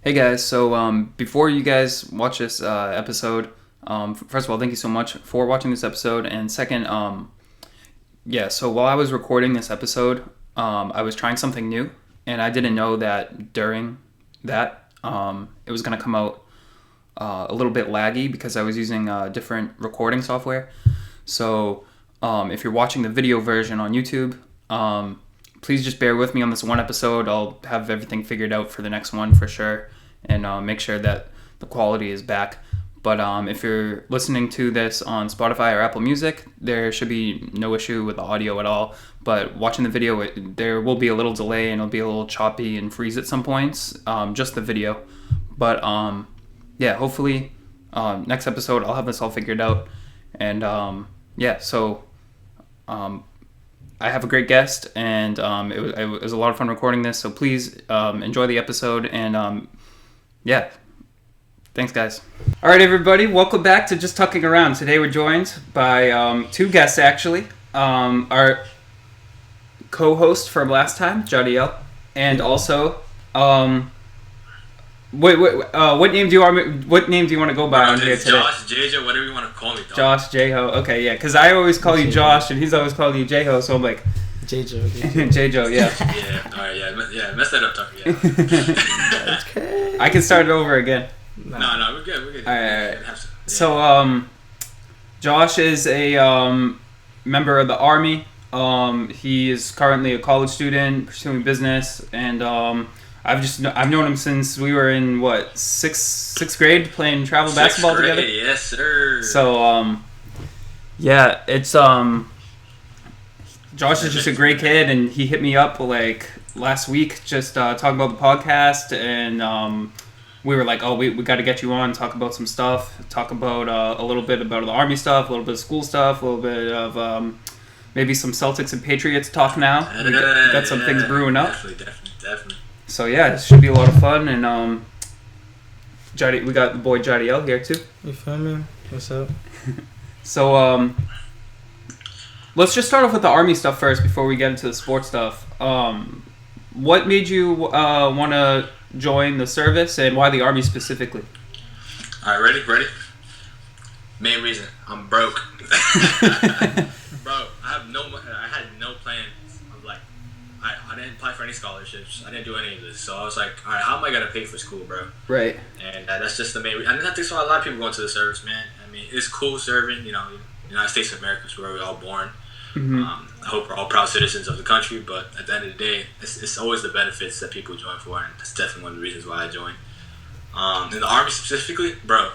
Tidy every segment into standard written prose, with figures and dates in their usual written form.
Hey guys, so before you guys watch this episode, first of all, thank you so much for watching this episode, and second, so while I was recording this episode, I was trying something new, and I didn't know that during that, it was going to come out a little bit laggy because I was using different recording software. So if you're watching the video version on YouTube, please just bear with me on this one episode. I'll have everything figured out for the next one for sure, and make sure that the quality is back. But if you're listening to this on Spotify or Apple Music, there should be no issue with the audio at all. But watching the video, there will be a little delay and it'll be a little choppy and freeze at some points, just the video. But hopefully next episode I'll have this all figured out. And I have a great guest, and it was a lot of fun recording this. So please enjoy the episode, and thanks, guys. All right, everybody, welcome back to Just Tucking Around. Today we're joined by two guests, actually. Our co-host from last time, Jadiel, and also what name do you want to go by on here today? Josh, J-Ho, whatever you want to call me, dog. Josh, J-Ho. Okay, yeah, because I always call you Josh, and he's always calling you J-Ho, so I'm like... J-Ho. J-Ho, yeah. Yeah, alright, yeah, mess that up, Tucker, yeah. Okay. I can start it over again. No, we're good. Alright. So, Josh is a member of the Army. He is currently a college student, pursuing business, and I've known him since we were in sixth grade playing travel basketball together. Yes, sir. So it's Josh is just a great kid, and he hit me up like last week just talking about the podcast, and we were like, oh, we got to get you on, talk about some stuff, talk about a little bit about the Army stuff, a little bit of school stuff, a little bit of maybe some Celtics and Patriots talk now. We got some things brewing up. Definitely. So yeah, it should be a lot of fun, and we got the boy Jadiel here too. You feel me? What's up? So let's just start off with the Army stuff first before we get into the sports stuff. What made you want to join the service, and why the Army specifically? All right, ready? Main reason, I'm broke. Bro, I had no plans. I didn't apply for any scholarships. I didn't do any of this. So I was like, all right, how am I going to pay for school, bro? Right. And that's just the main reason. I think so. A lot of people going to the service, man. I mean, it's cool serving, United States of America is where we're all born. Mm-hmm. I hope we're all proud citizens of the country, but at the end of the day, it's always the benefits that people join for, and that's definitely one of the reasons why I joined. In the Army specifically, bro,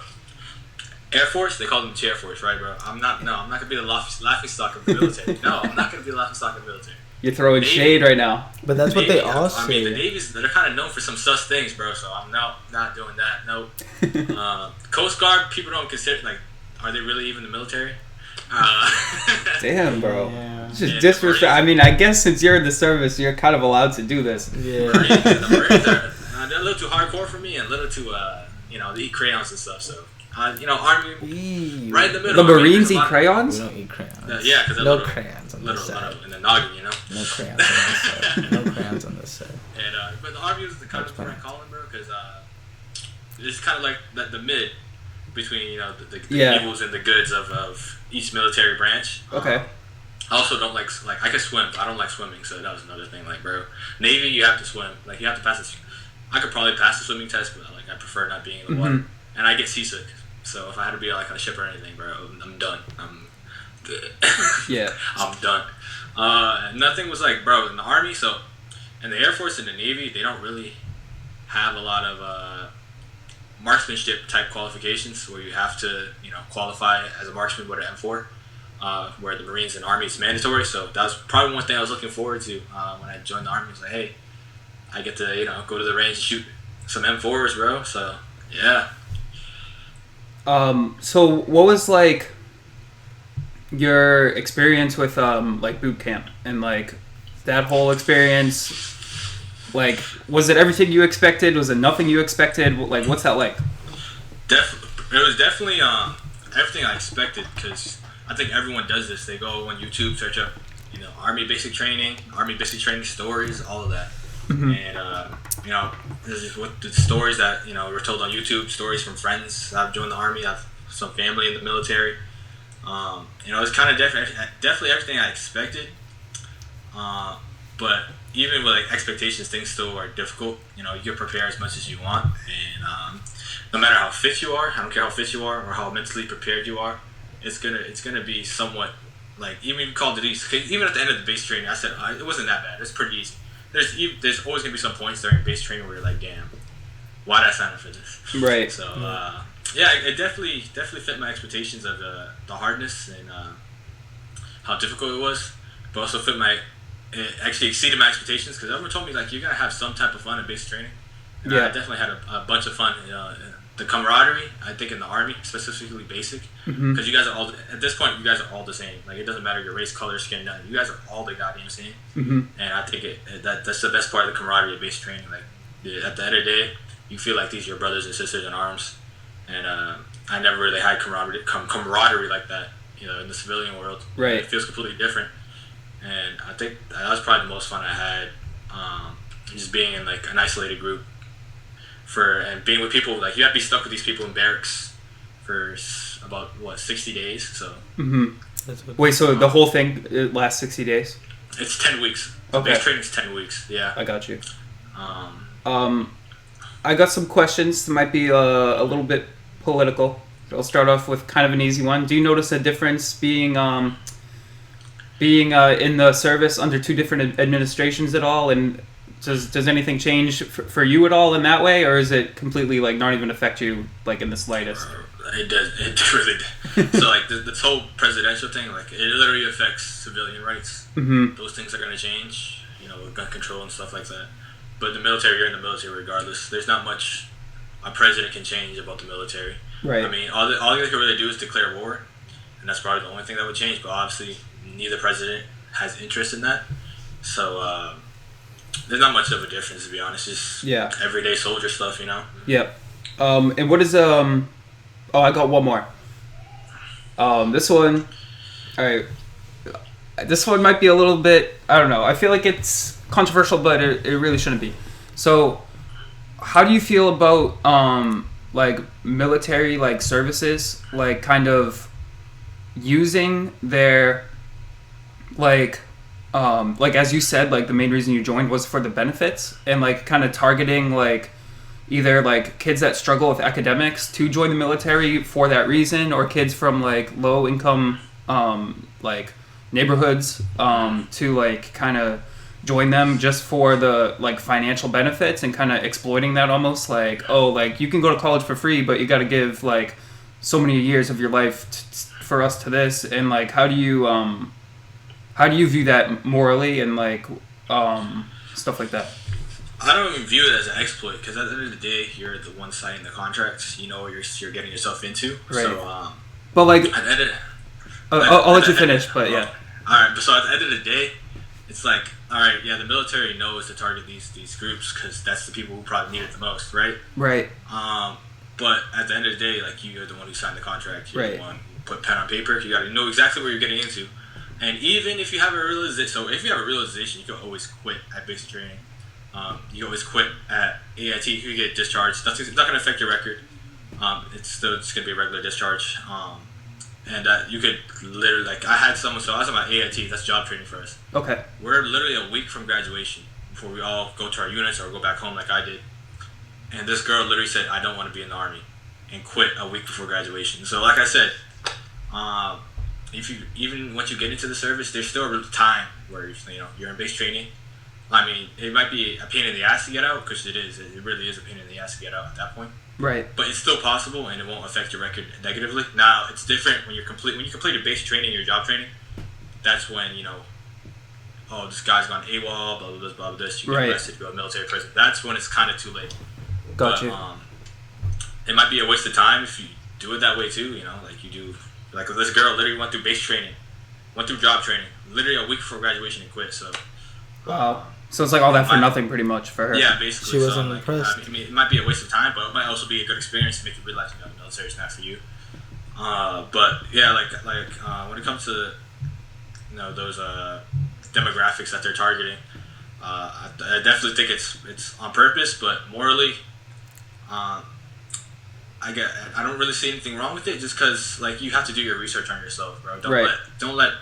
Air Force, they call them Chair Force, right, bro? I'm not going to be the laughing stock of the military. No, I'm not going to be the laughing stock of the military. You're throwing shade right now. But that's what they all say. I mean, the Navy's, they're kind of known for some sus things, bro, so I'm not doing that. Nope. Coast Guard, people don't consider, are they really even the military? Damn, bro. Yeah. It's just disrespect. I mean, I guess since you're in the service, you're kind of allowed to do this. Yeah. The Marines, they're a little too hardcore for me and a little too, they eat crayons and stuff, so. Army, right in the middle. The Marines eat crayons? We don't eat crayons. Yeah, because no crayons on this little side. in the noggin, No crayons on this side. No crayons on this side. And but the Army is the kind of what I call it, bro, because it's kind of like the mid between the evils and the goods of each military branch. Okay. I also don't like I can swim. I don't like swimming, so that was another thing. Bro, Navy, you have to swim. You have to pass this. I could probably pass the swimming test, but I prefer not being in the water, and I get seasick. So if I had to be on a ship or anything, bro, I'm done. Yeah. I'm done. Nothing was bro, in the Army, so in the Air Force and the Navy, they don't really have a lot of marksmanship type qualifications where you have to, qualify as a marksman with an M4. Where the Marines and Army is mandatory. So that was probably one thing I was looking forward to when I joined the Army. I was like, hey, I get to go to the range and shoot some M4s, bro. So yeah. So what was your experience with boot camp and that whole experience? Was it everything you expected? Was it nothing you expected? What's that like? It was definitely everything I expected, because I think everyone does this. They go on YouTube, search up Army basic training stories, all of that. And you know, with the stories that were told on YouTube, stories from friends that have joined the Army, I have some family in the military. It's kind of definitely everything I expected. But even with like expectations, things still are difficult. You can prepare as much as you want, and no matter how fit you are, I don't care how fit you are or how mentally prepared you are, it's gonna be somewhat like even Call of Duty. Even at the end of the base training, I said it wasn't that bad. It's pretty easy. There's always gonna be some points during base training where you're like, damn, why did I sign up for this? Right. So yeah, it definitely fit my expectations of the hardness and how difficult it was, but also it actually exceeded my expectations because everyone told me like you gotta have some type of fun in basic training. And I definitely had a bunch of fun. The camaraderie, I think, in the Army, specifically basic, because you guys are all at this point. You guys are all the same. Like it doesn't matter your race, color, skin, nothing. You guys are all the goddamn same. And I think that's the best part of the camaraderie of basic training. Like at the end of the day, you feel like these are your brothers and sisters in arms. And I never really had camaraderie like that, in the civilian world. Right. It feels completely different. And I think that was probably the most fun I had, just being in like an isolated group and being with people. Like you have to be stuck with these people in barracks for about 60 days. So. Wait, so the whole thing lasts 60 days? It's 10 weeks. Okay. Base training's 10 weeks. Yeah. I got you. I got some questions that might be a little bit political. I'll start off with kind of an easy one. Do you notice a difference being in the service under two different administrations at all, and does anything change for you at all in that way, or is it completely like not even affect you like in the slightest? It does. It really does. So like this whole presidential thing, like it literally affects civilian rights. Those things are going to change, with gun control and stuff like that. But the military, you're in the military regardless. There's not much a president can change about the military. Right. I mean, all they can really do is declare war, and that's probably the only thing that would change. But obviously, neither president has interest in that. So there's not much of a difference, to be honest. Just everyday soldier stuff, Yep. And what is Oh, I got one more. This one. All right. This one might be a little bit. I don't know. I feel like it's controversial, but it really shouldn't be. So, how do you feel about like military like services, like kind of using their like as you said, like the main reason you joined was for the benefits, and like kind of targeting like either like kids that struggle with academics to join the military for that reason, or kids from like low income like neighborhoods to like kind of join them just for the like financial benefits, and kind of exploiting that almost like, oh, like you can go to college for free, but you got to give like so many years of your life for us to this. And like how do you view that morally and like stuff like that? I don't even view it as an exploit, because at the end of the day, you're the one signing the contracts. You know what you're getting yourself into. Right. So, but like, I'll let you at finish. But yeah. All right. But so at the end of the day, it's like, all right, yeah, the military knows to target these groups because that's the people who probably need it the most, right? Right. But at the end of the day, like you're the one who signed the contract. You're right. the one who put pen on paper. You got to know exactly what you're getting into. And even if you have a realization, so if you have a realization, you can always quit at basic training. You can always quit at AIT. You can get discharged. It's not going to affect your record. It's still just going to be a regular discharge. And you could literally, like, I had someone, so I was on my AIT, that's job training for us. Okay. We're literally a week from graduation before we all go to our units or go back home like I did. And this girl literally said, I don't want to be in the Army, and quit a week before graduation. So like I said, even once you get into the service, there's still a time where you're in base training. I mean, it might be a pain in the ass to get out, because it is. It really is a pain in the ass to get out at that point. Right. But it's still possible, and it won't affect your record negatively. Now, it's different when you complete your base training, your job training. That's when oh, this guy's gone AWOL, blah blah blah blah blah. This you get arrested, you go to military prison. That's when it's kind of too late. Gotcha. It might be a waste of time if you do it that way too. Like you do. Like this girl literally went through base training, went through job training, literally a week before graduation and quit. So. Wow. So it's like all that for nothing, pretty much, for her. Yeah, basically. She wasn't impressed. I mean, it might be a waste of time, but it might also be a good experience to make you realize the military is not for you. But yeah, like when it comes to those demographics that they're targeting, I definitely think it's on purpose, but morally, um, I don't really see anything wrong with it. Just because like you have to do your research on yourself, bro. Don't let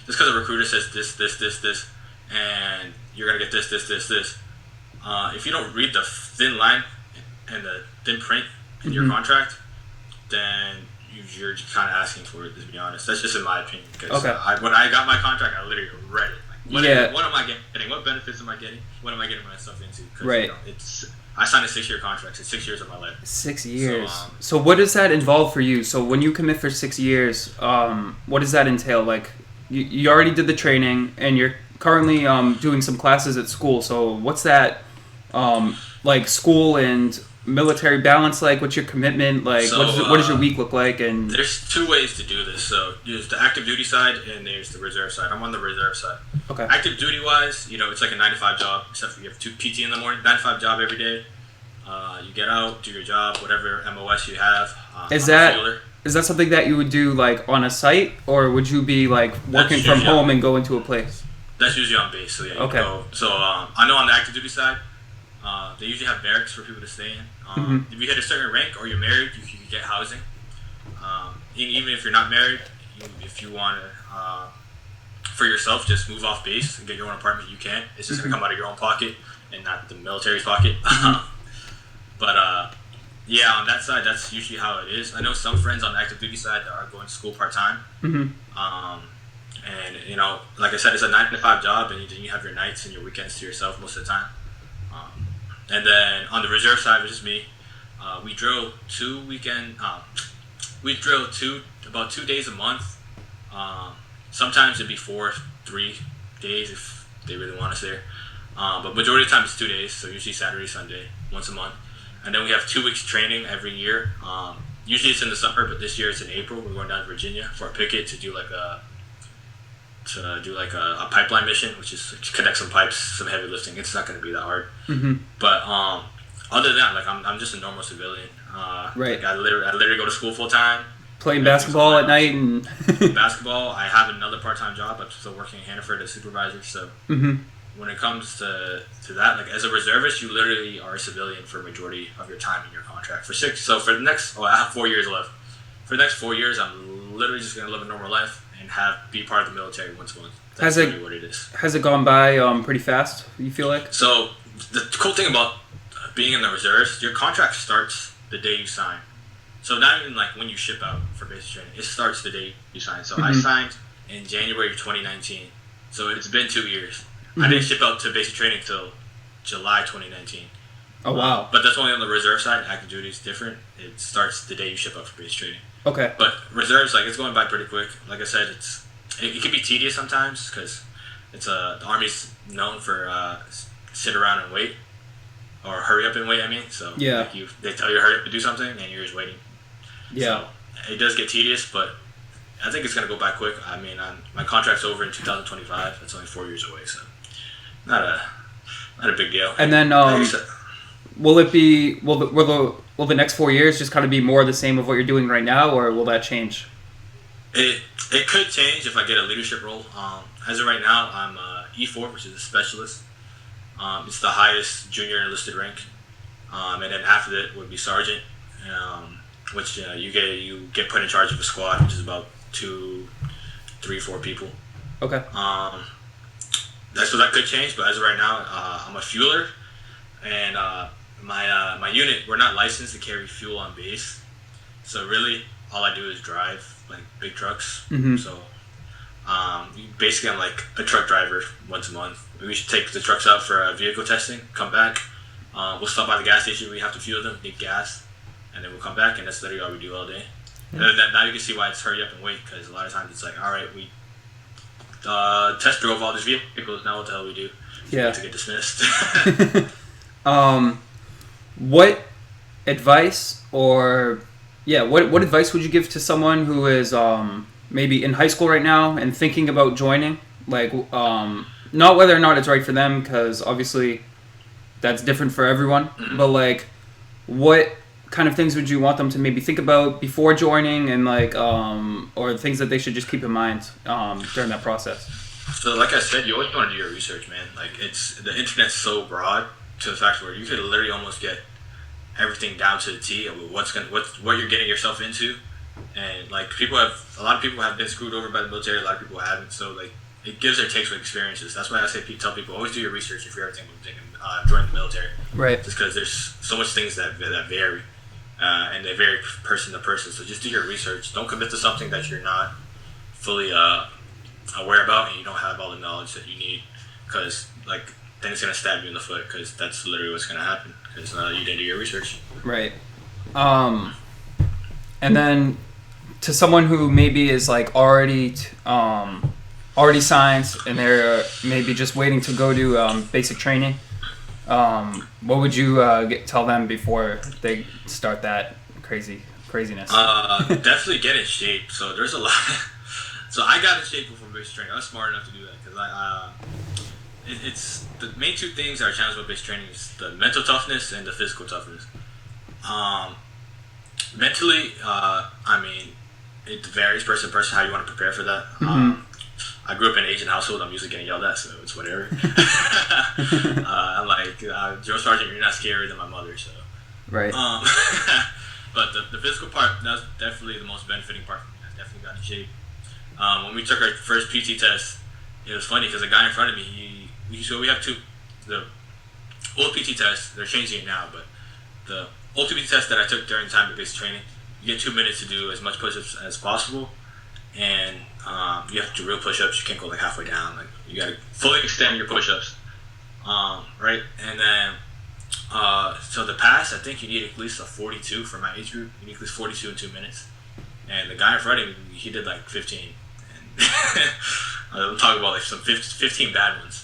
just because a recruiter says this, and you're gonna get this. If you don't read the thin line and the thin print in your contract, then you're just kind of asking for it. To be honest, that's just in my opinion. Because when I got my contract, I literally read it. What am I getting? What benefits am I getting? What am I getting myself into? Right. I signed a 6-year contract. It's 6 years of my life. 6 years. So what does that involve for you? So when you commit for 6 years, what does that entail? Like, you already did the training, and you're currently doing some classes at school. So what's that, like, school and military balance like? What's your commitment like? So, what does your week look like? And there's 2 ways to do this. So there's the active duty side and there's the reserve side. I'm on the reserve side. Okay. Active duty wise, it's like a 9-to-5 job, except for you have 2 PT in the morning. 9-to-5 job every day. You get out, do your job, whatever MOS you have. Is that something that you would do like on a site, or would you be like working from home and go into a place? That's usually on base. So yeah. Okay. So I know on the active duty side, they usually have barracks for people to stay in. If you hit a certain rank or you're married, you can get housing. Even if you're not married, if you want to, for yourself, just move off base and get your own apartment, you can. It's just going to come out of your own pocket and not the military's pocket. But yeah, on that side, that's usually how it is. I know some friends on the active duty side that are going to school part-time. And, like I said, it's a 9-to-5 job, and then you have your nights and your weekends to yourself most of the time. And then on the reserve side, which is me, we drill about 2 days a month. Sometimes it'd be 3 days if they really want us there. But majority of the time it's 2 days, so usually Saturday, Sunday, once a month. And then we have 2 weeks training every year. Usually it's in the summer, but this year it's in April. We're going down to Virginia for a picket to do like a pipeline mission, which is connect some pipes, some heavy lifting. It's not going to be that hard. But other than that, like I'm just a normal civilian. Right. Like I literally go to school full time. Playing basketball at night and basketball. I have another part-time job. I'm still working in Hannaford as supervisor. So when it comes to that, like as a reservist, you literally are a civilian for a majority of your time in your contract. So for the next, I have 4 years left. For the next 4 years, I'm literally just going to live a normal life and be part of the military once a month. That's really what it is. Has it gone by pretty fast, you feel like? So the cool thing about being in the reserves, your contract starts the day you sign. So not even like when you ship out for basic training, it starts the day you sign. So I signed in January 2019. So it's been 2 years. I didn't ship out to basic training until July 2019. Oh, wow. But that's only on the reserve side. Active duty is different. It starts the day you ship out for basic training. Okay. But reserves, like, it's going by pretty quick. Like I said, it can be tedious sometimes because the Army's known for sit around and wait, or hurry up and wait. I mean, so yeah, they tell you to hurry up to do something, and you're just waiting. Yeah. So it does get tedious, but I think it's gonna go by quick. I mean, my contract's over in 2025. That's only 4 years away, so not a big deal. And then will the next 4 years just kind of be more of the same of what you're doing right now, or will that change? It could change if I get a leadership role. As of right now, I'm E4, which is a specialist. It's the highest junior enlisted rank, and then after that would be sergeant, which you get put in charge of a squad, which is about 2, 3, 4 people. Okay. So that could change, but as of right now, I'm a fueler, and my unit, we're not licensed to carry fuel on base, so really all I do is drive like big trucks. So basically I'm like a truck driver once a month. We should take the trucks out for vehicle testing, come back, we'll stop by the gas station, we have to fuel them, get gas, and then we'll come back, and that's literally all we do all day. And then now you can see why it's hurry up and wait, because a lot of times it's like, alright, we test drove all these vehicles, now what the hell we do? Yeah. To get dismissed. What advice what advice would you give to someone who is maybe in high school right now and thinking about joining? Like, not whether or not it's right for them, because obviously that's different for everyone, but like, what kind of things would you want them to maybe think about before joining, and like, or things that they should just keep in mind during that process? So, like I said, you always want to do your research, man. Like, the internet's so broad to the fact where you could literally almost get everything down to the T of what you're getting yourself into, and like a lot of people have been screwed over by the military. A lot of people haven't. So like, it gives or takes with experiences. That's why I tell people always do your research if you're ever thinking of joining the military. Right. Just because there's so much things that vary, and they vary person to person. So just do your research. Don't commit to something that you're not fully aware about and you don't have all the knowledge that you need, because like then it's gonna stab you in the foot, because that's literally what's gonna happen, because you didn't do your research. Right. And then to someone who maybe is like already signed and they're maybe just waiting to go do basic training, what would you tell them before they start that craziness? Definitely get in shape. So there's a lot. So I got in shape before basic training. I was smart enough to do that because it's the main two things that are challenged with basic training is the mental toughness and the physical toughness. Mentally, I mean, it varies person to person how you want to prepare for that. Mm-hmm. I grew up in an Asian household. I'm usually getting yelled at, so it's whatever. I'm like, Joe Sergeant, you're not scarier than my mother, so. Right. But the physical part, that's definitely the most benefiting part for me. I definitely got in shape. When we took our first PT test, it was funny because the guy in front of me, so we have the old PT test, they're changing it now, but the old PT test that I took during the time of basic training, you get 2 minutes to do as much push-ups as possible, and you have to do real push-ups. You can't go like halfway down. Like you got to fully extend your push-ups, right? And then so the pass, I think you need at least a 42 for my age group. You need at least 42 in 2 minutes. And the guy in front of me, he did like 15. And I'm talking about like some 15 bad ones.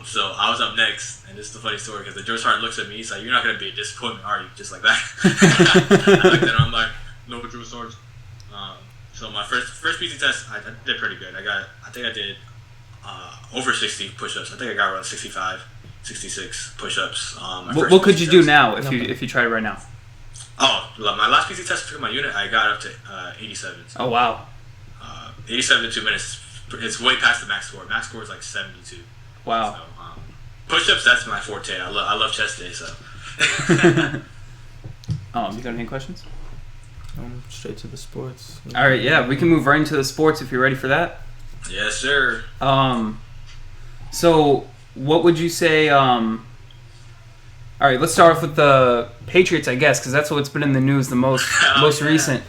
So I was up next, and this is the funny story because the George Hart looks at me. He's like, "You're not gonna be a disappointment, are you?" Just like that. And I'm like, "No, George Sarge." So my first PT test, I did pretty good. I think I did over 60 push-ups. I think I got around 65, 66 push-ups. What could you do now if you tried it right now? Oh, my last PT test for my unit, I got up to 87. So, oh wow. 87 in 2 minutes. It's way past the max score. Max score is like 72. Wow. So, push-ups, that's my forte. I love chest day, so. You got any questions? Straight to the sports. All right, yeah, we can move right into the sports if you're ready for that. Yes, sir. So what would you say? All right, let's start off with the Patriots, I guess, because that's what's been in the news the most recent.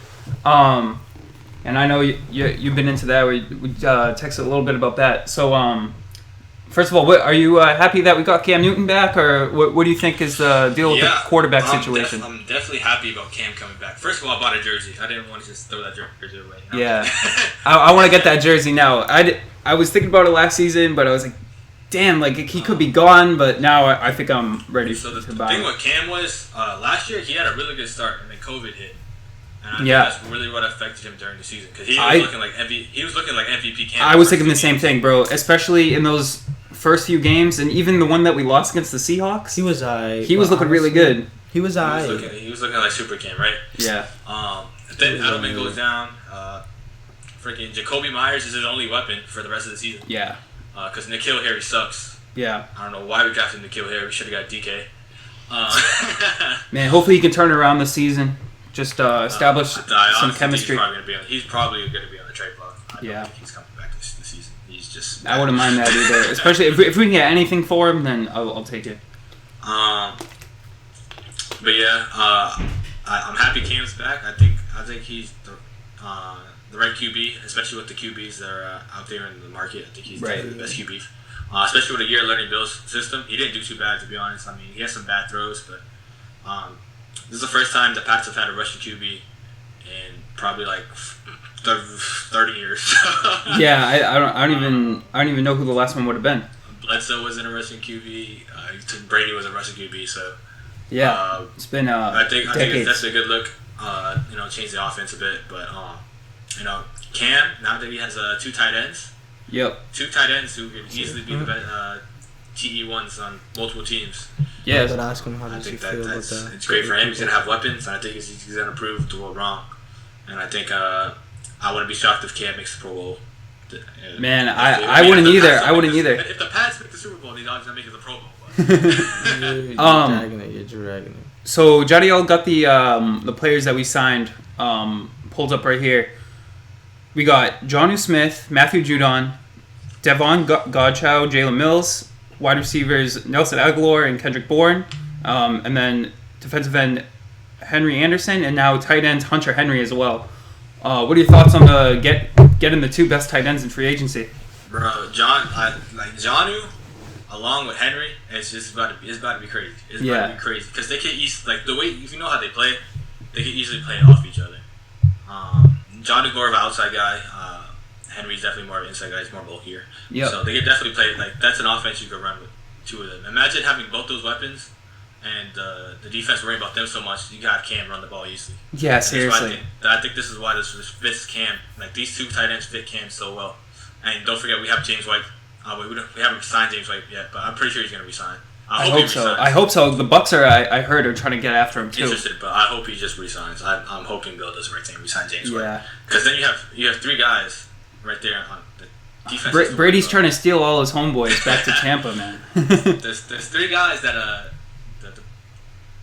And I know you've been into that. We texted a little bit about that. So first of all, are you happy that we got Cam Newton back, or what do you think is the deal with the quarterback situation? I'm definitely happy about Cam coming back. First of all, I bought a jersey. I didn't want to just throw that jersey away. No. Yeah, I want to get that jersey now. I was thinking about it last season, but I was like, damn, like he could be gone. But now I think I'm ready to buy it. So the thing with Cam was last year he had a really good start, and then COVID hit. And I think that's really what affected him during the season because he was looking like MVP Cam. I was thinking the same thing, bro. Especially in those first few games, and even the one that we lost against the Seahawks. He was looking really good. He was He was looking like Super Cam, right? Yeah. Then Edelman goes down. Freaking Jacoby Myers is his only weapon for the rest of the season. Yeah. Because N'Keal Harry sucks. Yeah. I don't know why we drafted N'Keal Harry. We should have got DK. Man, hopefully he can turn it around this season. Just establish some chemistry. He's probably going to be on the trade block. I don't think he's coming back this season. He's just. I wouldn't mind that either. Especially if we can get anything for him, then I'll take it. But yeah, I'm happy Cam's back. I think he's the right QB, especially with the QBs that are out there in the market. I think he's definitely the best QB. Especially with a year learning Bill's system. He didn't do too bad, to be honest. I mean, he has some bad throws, but this is the first time the Pats have had a rushing QB in probably like 30 years. Yeah, I don't even know who the last one would have been. Bledsoe was in a rushing QB. Brady was a rushing QB. So yeah, it's been I think decades. that's a good look. Change the offense a bit, but Cam, now that he has 2 tight ends. Yep. 2 tight ends who could easily be the TE1s on multiple teams. Yeah. But ask him how does he feel about that. It's great for him. He's gonna have weapons, and I think he's gonna prove the world wrong. And I think I wouldn't be shocked if Cam makes the Pro Bowl Man, I wouldn't either. I wouldn't either. If the Pats make the Super Bowl, the Dogs are making the Pro Bowl. You're dragging it. You're dragging it. So Jadiel got the players that we signed pulled up right here. We got Jonnu Smith, Matthew Judon, Devon Godchow, Jalen Mills, wide receivers Nelson Aguilar and Kendrick Bourne, and then defensive end Henry Anderson, and now tight end Hunter Henry as well. What are your thoughts on the getting the two best tight ends in free agency? Bro, Jonnu, along with Henry, it's about to be crazy. It's about to be crazy because they can easily the way if you know how they play, they can easily play off each other. Jonnu more of an outside guy. Henry's definitely more of an inside guy. He's more bulkier. Yep. So they can definitely play that's an offense you could run with two of them. Imagine having both those weapons. And the defense worrying about them so much, you got Cam run the ball easily. Yeah, seriously. I think this is why this fits Cam. These two tight ends fit Cam so well. And don't forget, we have James White. We haven't signed James White yet, but I'm pretty sure he's going to resign. I hope so. I hope so. The Bucks I heard, are trying to get after him too. Interested, but I hope he just resigns. I'm hoping Bill does the right thing, resign James White. Because then you have three guys right there on the defense. Brady's trying to steal all his homeboys back to Tampa, man. There's three guys that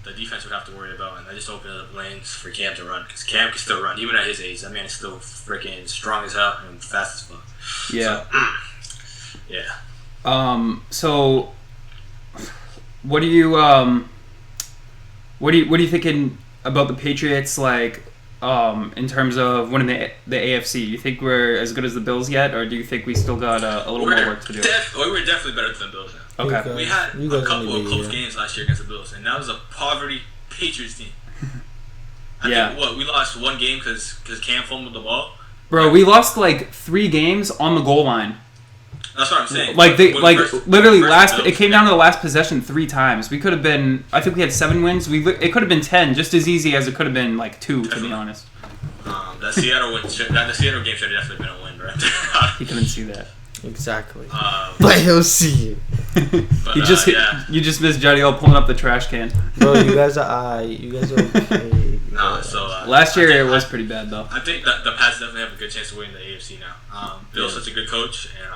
the defense would have to worry about, and I just open up lanes for Cam to run, because Cam can still run, even at his age. That man is still freaking strong as hell and fast as fuck. Yeah. So, yeah. So, what are you thinking about the Patriots, in terms of winning the AFC? You think we're as good as the Bills yet, or do you think we still got a little more work to do? We're definitely better than the Bills now. Okay. We had a couple of close games last year against the Bills, and that was a poverty Patriots team. I think, we lost one game because Cam fumbled the ball? Bro, we lost 3 games on the goal line. That's what I'm saying. It came down to the last possession 3 times. We could have been, I think we had 7 wins. It could have been 10, just as easy as it could have been 2, definitely. To be honest. The Seattle game should have definitely been a win, right? He couldn't see that. Exactly. But he'll see it. You just missed Jadiel pulling up the trash can. Bro, you guys are okay. No, so last year it was pretty bad though. I think that the Pats definitely have a good chance to win the AFC now. Bill's such a good coach, and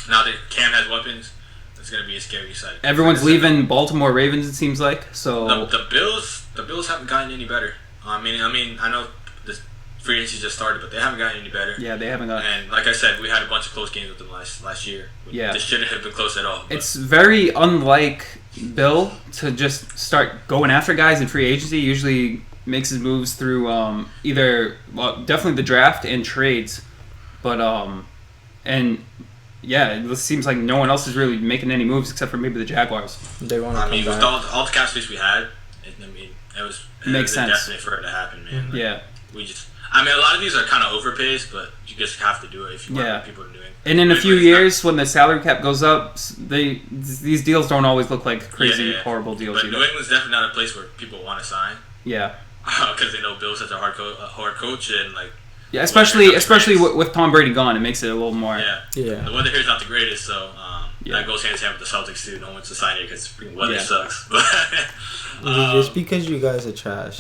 now that Cam has weapons, it's gonna be a scary sight. Everyone's leaving Baltimore Ravens, it seems like. So the Bills haven't gotten any better. I mean, I know the free agency just started, but they haven't gotten any better. Yeah, they haven't gotten. And like I said, we had a bunch of close games with them last year. Yeah, this shouldn't have been close at all. It's very unlike Bill to just start going after guys in free agency. He usually makes his moves through definitely the draft and trades, but it seems like no one else is really making any moves except for maybe the Jaguars. They want to with all the cap space we had, it makes sense. Definitely for it to happen, man. Mm-hmm. Yeah. A lot of these are kind of overpays, but you just have to do it if you want people to do it. And in a few years, when the salary cap goes up, these deals don't always look like crazy, horrible deals. But New England's definitely not a place where people want to sign. Yeah. Because they know Bill's such a hard coach, and especially with Tom Brady gone, it makes it a little more. Yeah. The weather here is not the greatest, so that goes hand in hand with the Celtics too. No one wants to sign here because weather sucks. Just because you guys are trash,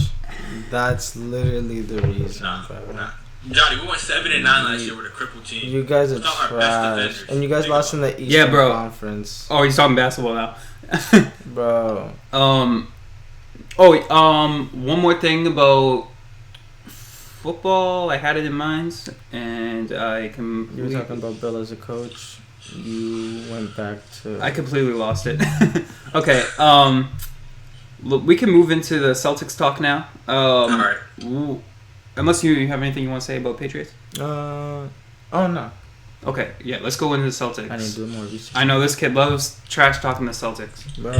that's literally the reason. Nah. Johnny, we went 7-9 last year with a crippled team. You guys are trash, and you guys lost in the Eastern Conference. Oh, he's talking basketball now, bro. One more thing about football. I had it in mind, and I can. You were talking about Bill as a coach. You went back to. I completely lost it. Okay. Look, we can move into the Celtics talk now. All right. Unless you have anything you want to say about Patriots. Oh no. Okay, yeah, let's go into the Celtics. I need to do more research. I know this kid loves trash talking the Celtics. Bro,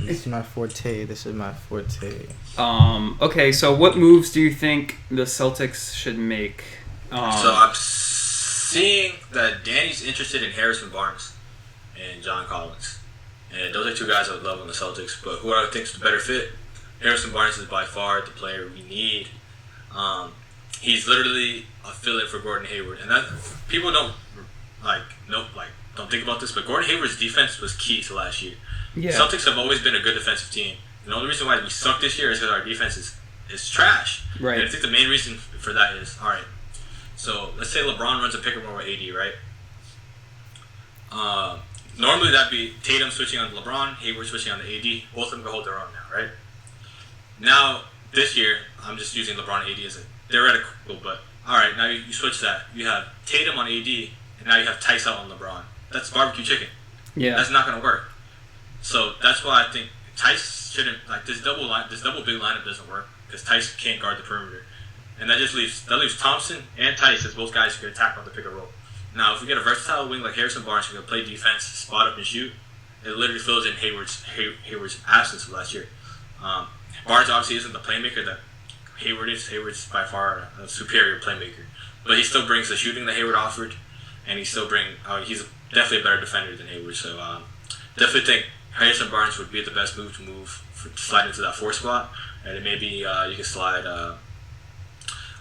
it's my forte. This is my forte. Okay, so what moves do you think the Celtics should make? So I'm seeing that Danny's interested in Harrison Barnes and John Collins. And those are 2 guys I would love on the Celtics. But who I think is the better fit? Harrison Barnes is by far the player we need. He's literally a fill-in for Gordon Hayward, and that people don't think about this, but Gordon Hayward's defense was key to last year. Yeah. Celtics have always been a good defensive team. And the only reason why we suck this year is because our defense is trash. Right. And I think the main reason for that is, all right, So let's say LeBron runs a pick and roll with AD, right? Normally that'd be Tatum switching on LeBron, Hayward switching on the AD. Both of them can hold their own now, right? Now this year, I'm just using LeBron and AD as a theoretical, but all right, now you switch that. You have Tatum on AD, and now you have Tice out on LeBron. That's barbecue chicken. Yeah. That's not gonna work. So that's why I think Tice shouldn't this double big lineup doesn't work because Tice can't guard the perimeter, and that leaves Thompson and Tice as both guys who can attack on the pick and roll. Now, if we get a versatile wing like Harrison Barnes who can play defense, spot up and shoot, it literally fills in Hayward's absence of last year. Barnes obviously isn't the playmaker that Hayward is. Hayward's by far a superior playmaker, but he still brings the shooting that Hayward offered, and he's definitely a better defender than Hayward. So definitely think Harrison Barnes would be the best move to slide into that 4 spot, and maybe you can slide.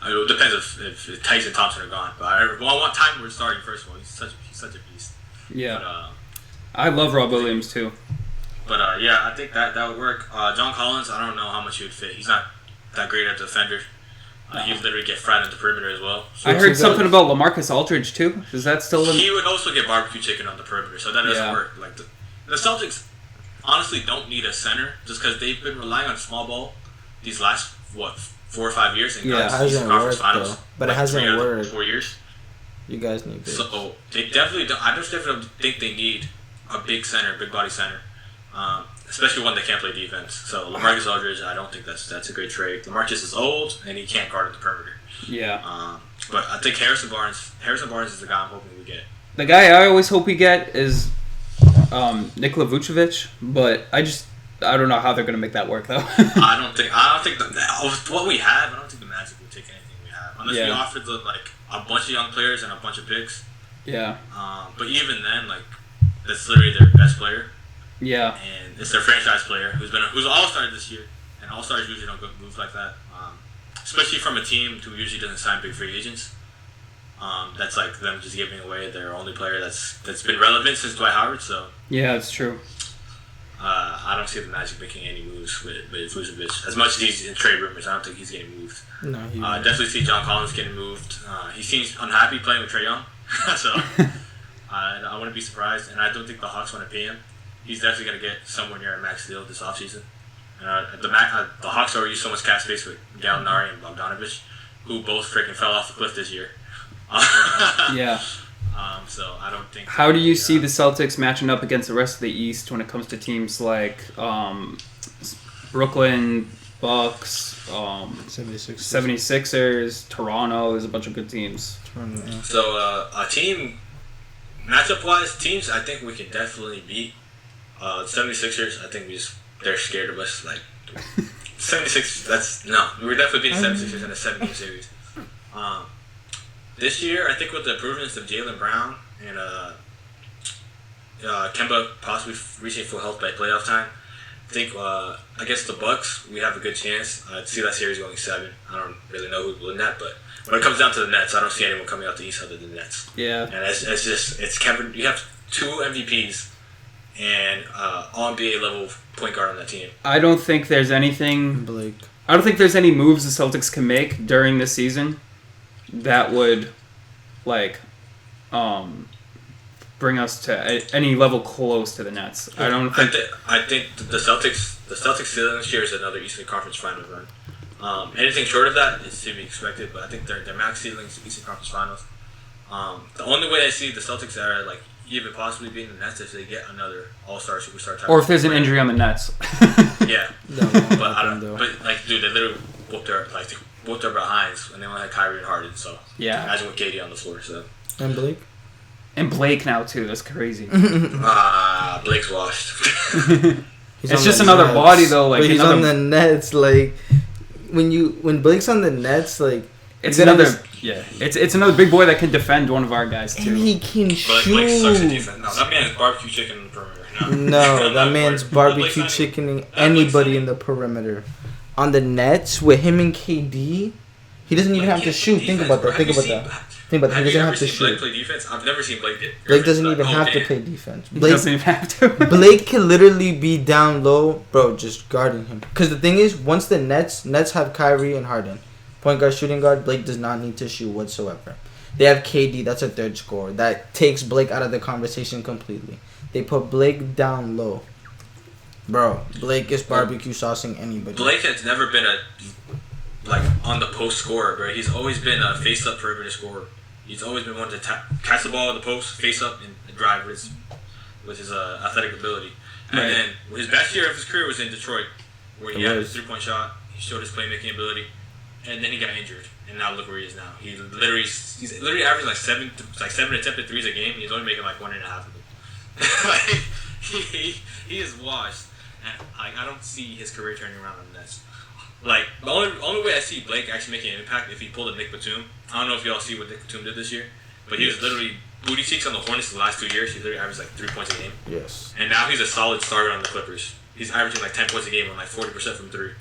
It depends if Tice and Thompson are gone, but I want Time Lord starting first of all. He's such a beast. Yeah, but, I love Rob Williams too. But yeah, I think that would work. John Collins, I don't know how much he would fit. He's not that great at defender. He would literally get fried at the perimeter as well. So I heard something about LaMarcus Aldridge too. Is that still in? He would also get barbecue chicken on the perimeter, so that doesn't work. Like the Celtics honestly don't need a center just because they've been relying on small ball these last 4 or 5 years and it hasn't worked though. But it hasn't worked. 4 years. You guys need this. So they definitely don't. I just definitely think they need a big body center, especially one that can't play defense. So LaMarcus Aldridge, I don't think that's a great trade. LaMarcus is old and he can't guard at the perimeter. Yeah. But I think Harrison Barnes is the guy I'm hoping we get. The guy I always hope we get is Nikola Vucevic, but I don't know how they're gonna make that work though. I don't think what we have. I don't think the Magic will take anything we have unless we offered a bunch of young players and a bunch of picks. Yeah. But even then, that's literally their best player. Yeah. And it's their franchise player who's an all-star this year, and all-stars usually don't go move like that, especially from a team who usually doesn't sign big free agents. That's like them just giving away their only player that's been relevant since Dwight Howard. So yeah, that's true. I don't see the Magic making any moves with Vucevic. As much as he's in trade rumors, I don't think he's getting moved. No, I definitely see John Collins getting moved. He seems unhappy playing with Trae Young, so I wouldn't be surprised. And I don't think the Hawks want to pay him. He's definitely going to get somewhere near a max deal this offseason. The Hawks already used so much cap space with Gallinari and Bogdanovich, who both freaking fell off the cliff this year. Yeah. So I don't think. How do you see the Celtics matching up against the rest of the East when it comes to teams like Brooklyn, Bucks, 76ers, Toronto? There's a bunch of good teams. So a team, matchup-wise, teams I think we can definitely beat. 76ers, I think they're scared of us. 76, we're definitely beating 76ers in a 7-game series. This year, I think with the improvements of Jaylen Brown and Kemba possibly reaching full health by playoff time, I think against the Bucks, we have a good chance. I see that series going 7. I don't really know who's winning that, but when it comes down to the Nets, I don't see anyone coming out the East other than the Nets. Yeah. And it's Kevin. You have 2 MVPs and all-NBA level point guard on that team. I don't think there's anything. Blake. I don't think there's any moves the Celtics can make during this season that would bring us to any level close to the Nets. I don't think. I think the Celtics ceiling this year is another Eastern Conference Finals run. Anything short of that is to be expected, but I think their max ceiling is Eastern Conference Finals. The only way I see the Celtics are even possibly beating the Nets is if they get another All-Star superstar type. Or if there's an injury on the Nets. Yeah, dude, they literally whooped their behinds when they only had Kyrie and Harden. So yeah, imagine with KD on the floor. So and Blake. And Blake now too. That's crazy. Blake's washed. It's just another Nets. Body though. But he's on the Nets. When Blake's on the Nets, it's another. It's another big boy that can defend one of our guys too. And he can shoot. Blake sucks at defense. No, that man's barbecue chicken in the perimeter. No, that man's barbecue chickening anybody in the perimeter. On the Nets with him and KD, he doesn't even have to shoot. Think about that. He doesn't have to shoot. Blake play defense? I've never seen Blake. Blake doesn't even have to play defense. Blake doesn't even have to. Blake can literally be down low, bro, just guarding him. Because the thing is, once the Nets have Kyrie and Harden, point guard, shooting guard. Blake does not need to shoot whatsoever. They have KD. That's a third scorer. That takes Blake out of the conversation completely. They put Blake down low. Bro, Blake is barbecue saucing anybody. Blake has never been on the post scorer, bro. He's always been a face-up perimeter scorer. He's always been one to catch the ball in the post, face up, and drive with his athletic ability. And then his best year of his career was in Detroit, where he had his 3-point shot. He showed his playmaking ability, and then he got injured. And now look where he is now. He's literally averaging seven attempted threes a game. He's only making 1.5 of them. He is washed. And I don't see his career turning around on the Nets. The only way I see Blake actually making an impact if he pulled a Nick Batum. I don't know if y'all see what Nick Batum did this year, but he was literally booty cheeks on the Hornets the last 2 years. He literally averaged 3 points a game. Yes. And now he's a solid starter on the Clippers. He's averaging 10 points a game on 40% from 3.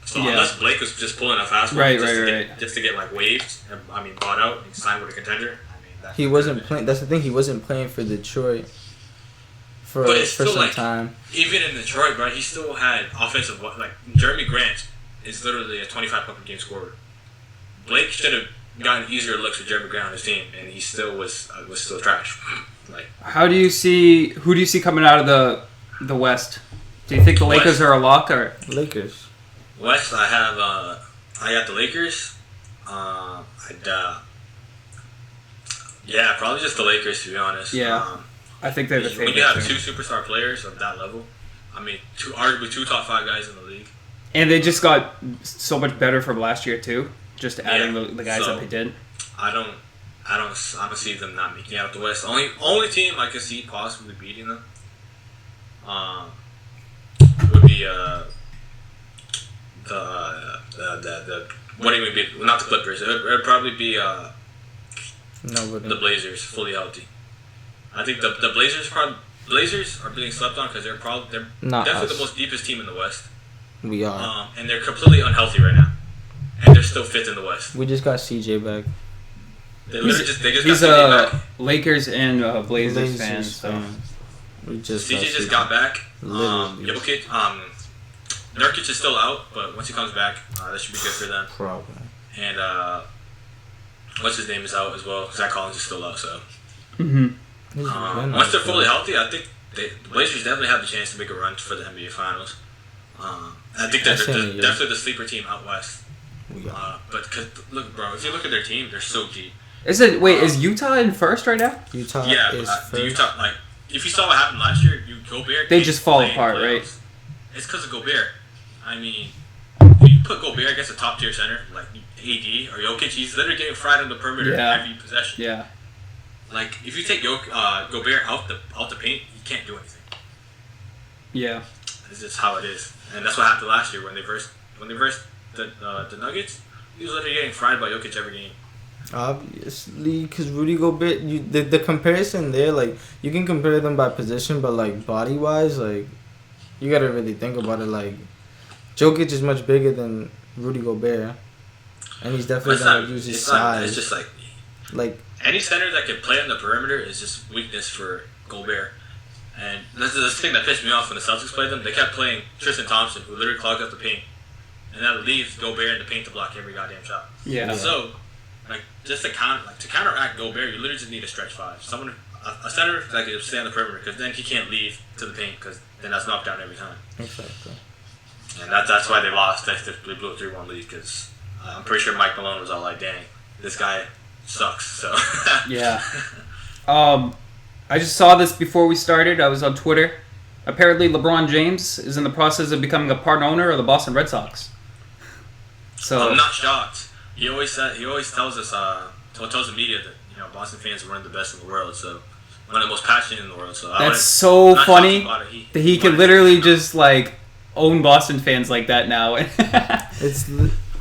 So unless Blake was just pulling a fast one just to get waived, bought out and signed with a contender. He wasn't playing. That's the thing. He wasn't playing for Detroit for some time. Even in Detroit, bro, he still had offensive. Jeremy Grant is literally a 25-point per game scorer. Blake should have gotten easier looks with Jeremy Grant on his team, and he still was still trash. Who do you see coming out of the West? Do you think the Lakers are a lock or Lakers? West, I got the Lakers. Probably just the Lakers, to be honest. Yeah, I think they're the favorite. When you have 2 superstar players of that level, arguably 2 top 5 guys in the league. And they just got so much better from last year too. Just adding the guys that they did. I don't see them not making out the West. Only team I could see possibly beating them would be what do you mean? Not the Clippers. It'd probably be the Blazers fully healthy. I think the Blazers are being slept on because they're definitely the most deepest team in the West. We are. And they're completely unhealthy right now, and they're still 5th in the West. We just got CJ back. He's a Lakers and Blazers fan, so CJ just got back. Jokic, Nurkic is still out, but once he comes back, that should be good for them. Probably. And what's his name is out as well. Zach Collins is still out, so. Once they're fully healthy, I think the Blazers definitely have the chance to make a run for the NBA Finals. I think they're definitely the sleeper team out west. But look, bro, if you look at their team, they're so deep. Is Utah in first right now? Utah is first. Utah, if you saw what happened last year, Gobert. They just fall apart, right? It's because of Gobert. If you put Gobert against a top tier center like AD or Jokic, he's literally getting fried on the perimeter every possession. Yeah. If you take Gobert out the paint, he can't do anything. Yeah. This is how it is, and that's what happened last year when they versed the Nuggets. He was literally getting fried by Jokic every game. Obviously, because Rudy Gobert, the comparison there, you can compare them by position, but body wise, you gotta really think about it. Jokic is much bigger than Rudy Gobert, and he's definitely gonna use his size. It's just any center that can play on the perimeter is just weakness for Gobert. And this is the thing that pissed me off when the Celtics played them. They kept playing Tristan Thompson, who literally clogged up the paint, and that leaves Gobert in the paint to block every goddamn shot. Yeah. So, just to counteract Gobert, you literally just need a stretch 5, a center that can stay on the perimeter, because then he can't leave to the paint, because then that's knocked down every time. Exactly. And that's why they lost. They blew a 3-1 lead, because I'm pretty sure Mike Malone was all like, "Dang, this guy sucks." So. Yeah. I just saw this before we started. I was on Twitter. Apparently, LeBron James is in the process of becoming a part owner of the Boston Red Sox. So I'm not shocked. He always tells us, tells the media that Boston fans are one of the best in the world. So one of the most passionate in the world. So that's so funny that he can literally just own Boston fans like that now.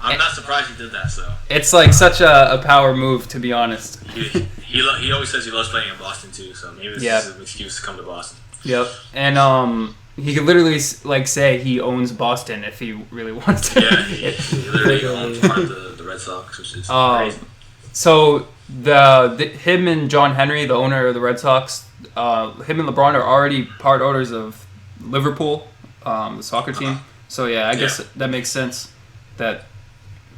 I'm not surprised he did that. So it's such a power move, to be honest. He always says he loves playing in Boston too. So maybe this is an excuse to come to Boston. Yep, and he could literally say he owns Boston if he really wants to. Yeah, he literally owns part of the Red Sox, which is crazy. So him and John Henry, the owner of the Red Sox, him and LeBron are already part owners of Liverpool, the soccer team. So I guess that makes sense that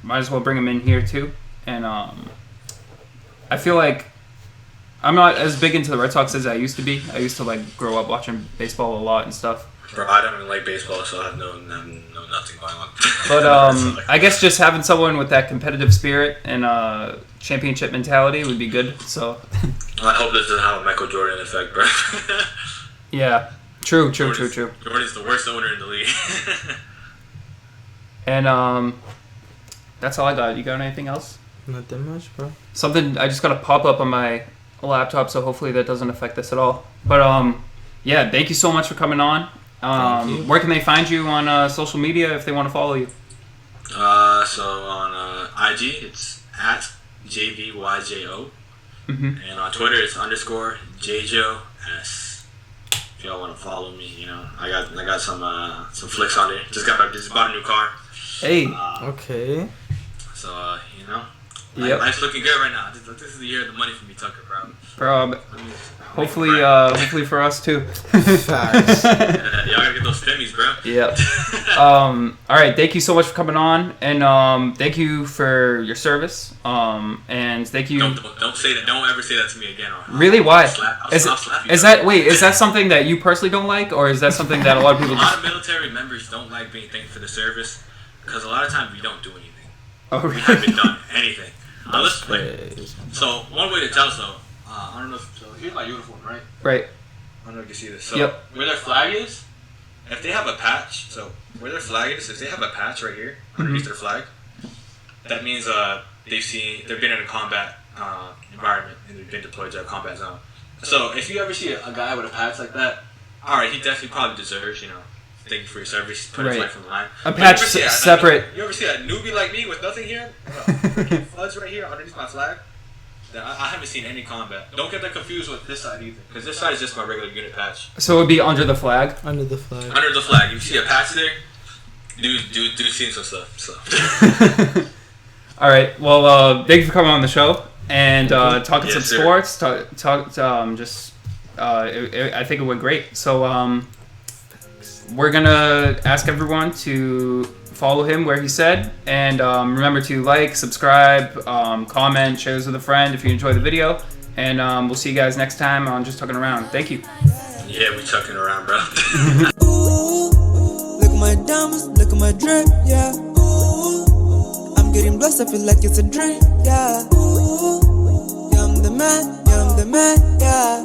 might as well bring him in here too. And I feel like I'm not as big into the Red Sox as I used to be. I used to like grow up watching baseball a lot and stuff. Bro, I don't even like baseball, so I have no nothing going on. But I guess just having someone with that competitive spirit and championship mentality would be good. So I hope this doesn't have a Michael Jordan effect, bro. Yeah, true. Jordan's the worst owner in the league. And that's all I got. You got anything else? Nothing much, bro. Something I just got to pop up on my laptop, so hopefully that doesn't affect this at all. But yeah, thank you so much for coming on. Where can they find you on social media if they want to follow you? So on IG, it's at JVYJO. And on Twitter, it's _JJOS. If y'all want to follow me, you know, I got some flicks on there. Just bought a new car. Hey. Okay. So you know, Yep. life's looking good right now. This is the year of the money for me, Tucker, bro. Bro, hopefully for us too. Facts. Yeah, y'all gotta get those stimmies, bro. Yep. All right. Thank you so much for coming on, and thank you for your service. And thank you. Don't say that. Don't ever say that to me again. Really? Why? I'll slap you. Is that something that you personally don't like, or is that something that a lot of people? A lot of military members don't like being thanked for the service because a lot of times we don't do anything. Oh, really? We haven't done anything. So one way to tell, I don't know. So here's my uniform, right? Right. I don't know if you can see this. So Yep. where their flag is, if they have a patch, if they have a patch right here underneath their flag, that means they've been in a combat environment and they've been deployed to a combat zone. So if you ever see a guy with a patch like that, all right, he definitely probably deserves, you know, thank you for your service, put his life on the line. A patch separate. You ever see a newbie like me with nothing here? Floods right here underneath my flag? I haven't seen any combat. Don't get that confused with this side either, because this side is just my regular unit patch. So it would be under the flag? Under the flag. Under the flag. You see a patch there? Dude seen some stuff. So. All right. Well, thank you for coming on the show and talking some sports. I think it went great. So we're gonna ask everyone to follow him where he said, and remember to like, subscribe, comment, share this with a friend if you enjoy the video, and we'll see you guys next time on Just Talking Around. Thank you. Yeah, we chucking around, bro. Ooh, look at my diamonds, look at my drip, yeah. Ooh, I'm getting blessed, I feel like it's a dream, yeah. Ooh, yeah, I'm the man, yeah.